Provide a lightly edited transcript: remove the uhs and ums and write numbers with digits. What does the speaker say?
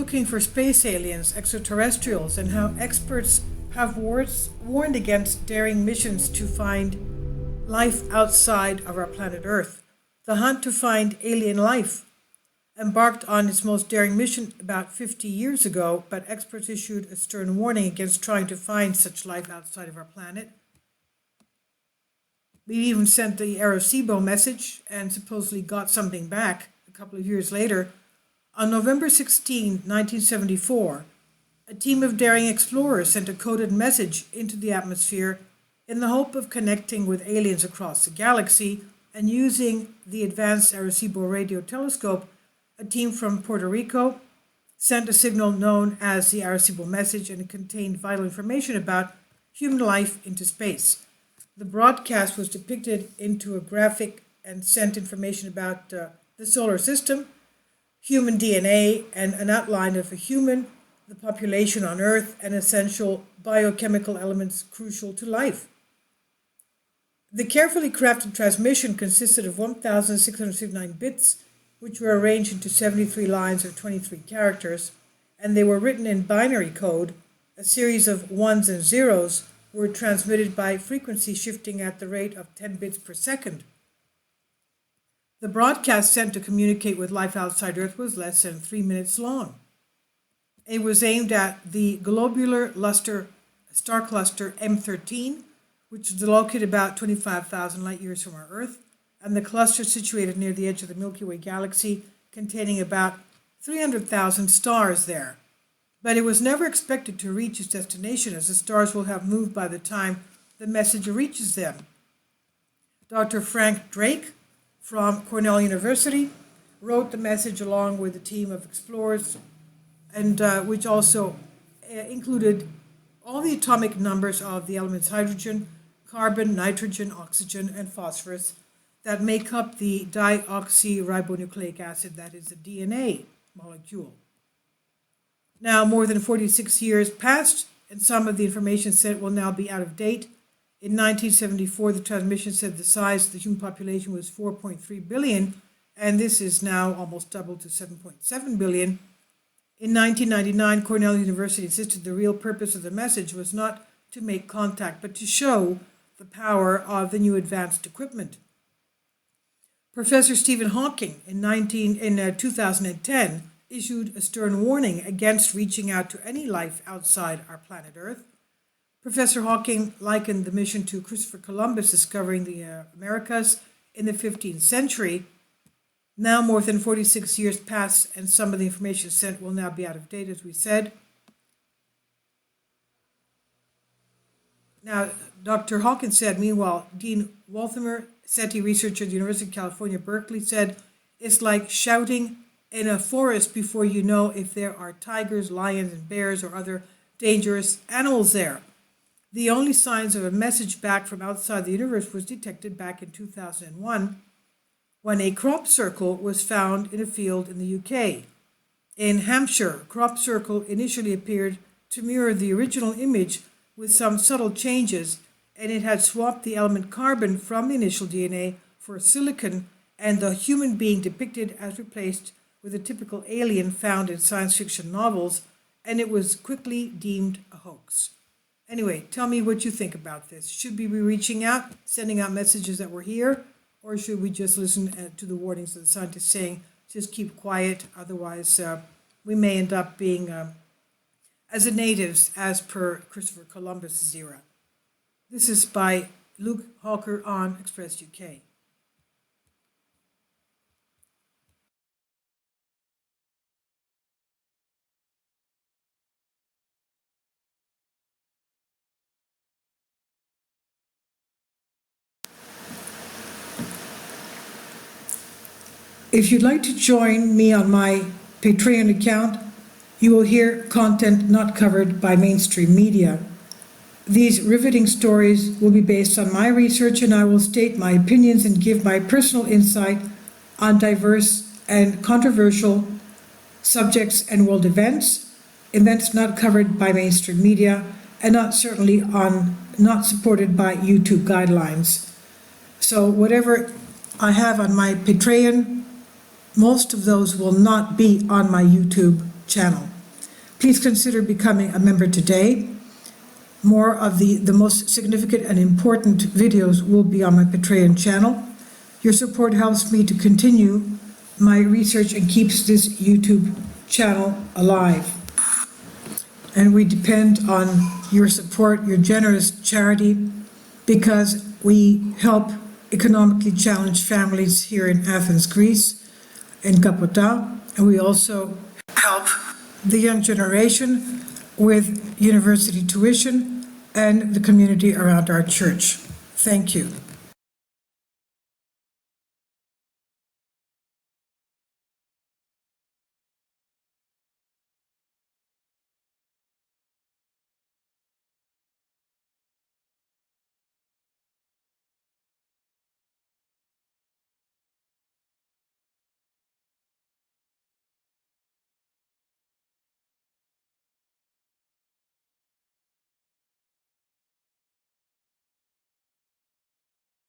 looking for space aliens, extraterrestrials, and how experts have warned against daring missions to find life outside of our planet Earth. The hunt to find alien life embarked on its most daring mission about 50 years ago, but experts issued a stern warning against trying to find such life outside of our planet. We even sent the Arecibo message and supposedly got something back a couple of years later. On November 16, 1974, a team of daring explorers sent a coded message into the atmosphere in the hope of connecting with aliens across the galaxy, and using the advanced Arecibo radio telescope, a team from Puerto Rico sent a signal known as the Arecibo message, and it contained vital information about human life into space. The broadcast was depicted into a graphic and sent information about the solar system, human DNA, and an outline of a human, the population on Earth, and essential biochemical elements crucial to life. The carefully crafted transmission consisted of 1,659 bits, which were arranged into 73 lines or 23 characters, and they were written in binary code. A series of ones and zeros were transmitted by frequency shifting at the rate of 10 bits per second. The broadcast sent to communicate with life outside Earth was less than 3 minutes long. It was aimed at the globular star cluster M13, which is located about 25,000 light years from our Earth, and the cluster situated near the edge of the Milky Way galaxy, containing about 300,000 stars there. But it was never expected to reach its destination, as the stars will have moved by the time the message reaches them. Dr. Frank Drake from Cornell University wrote the message along with a team of explorers, and which also included all the atomic numbers of the elements hydrogen, carbon, nitrogen, oxygen, and phosphorus that make up the deoxyribonucleic acid, that is the DNA molecule. Now, more than 46 years passed, and some of the information sent will now be out of date. In 1974, the transmission said the size of the human population was 4.3 billion, and this is now almost doubled to 7.7 billion. In 1999, Cornell University insisted the real purpose of the message was not to make contact, but to show the power of the new advanced equipment. Professor Stephen Hawking in 2010 issued a stern warning against reaching out to any life outside our planet Earth. Professor Hawking likened the mission to Christopher Columbus discovering the Americas in the 15th century. Now more than 46 years pass, and some of the information sent will now be out of date, as we said. Now, Dr. Hawkins said, meanwhile, Dean Walthammer, SETI researcher at the University of California, Berkeley, said, it's like shouting in a forest before you know if there are tigers, lions, and bears or other dangerous animals there. The only signs of a message back from outside the universe was detected back in 2001 when a crop circle was found in a field in the UK. In Hampshire, crop circle initially appeared to mirror the original image with some subtle changes, and it had swapped the element carbon from the initial DNA for silicon, and the human being depicted as replaced with a typical alien found in science fiction novels, and it was quickly deemed a hoax. Anyway, tell me what you think about this. Should we be reaching out, sending out messages that we're here, or should we just listen to the warnings of the scientists saying, just keep quiet, otherwise we may end up being as the natives as per Christopher Columbus's era? This is by Luke Hawker on Express UK. If you'd like to join me on my Patreon account, you will hear content not covered by mainstream media. These riveting stories will be based on my research, and I will state my opinions and give my personal insight on diverse and controversial subjects and world events not covered by mainstream media, and not supported by YouTube guidelines. So whatever I have on my Patreon, most of those will not be on my YouTube channel. Please consider becoming a member today. More of the most significant and important videos will be on my Patreon channel. Your support helps me to continue my research and keeps this YouTube channel alive. And we depend on your support, your generous charity, because we help economically challenged families here in Athens, Greece, in Kapota, and we also help the young generation with university tuition and the community around our church. Thank you.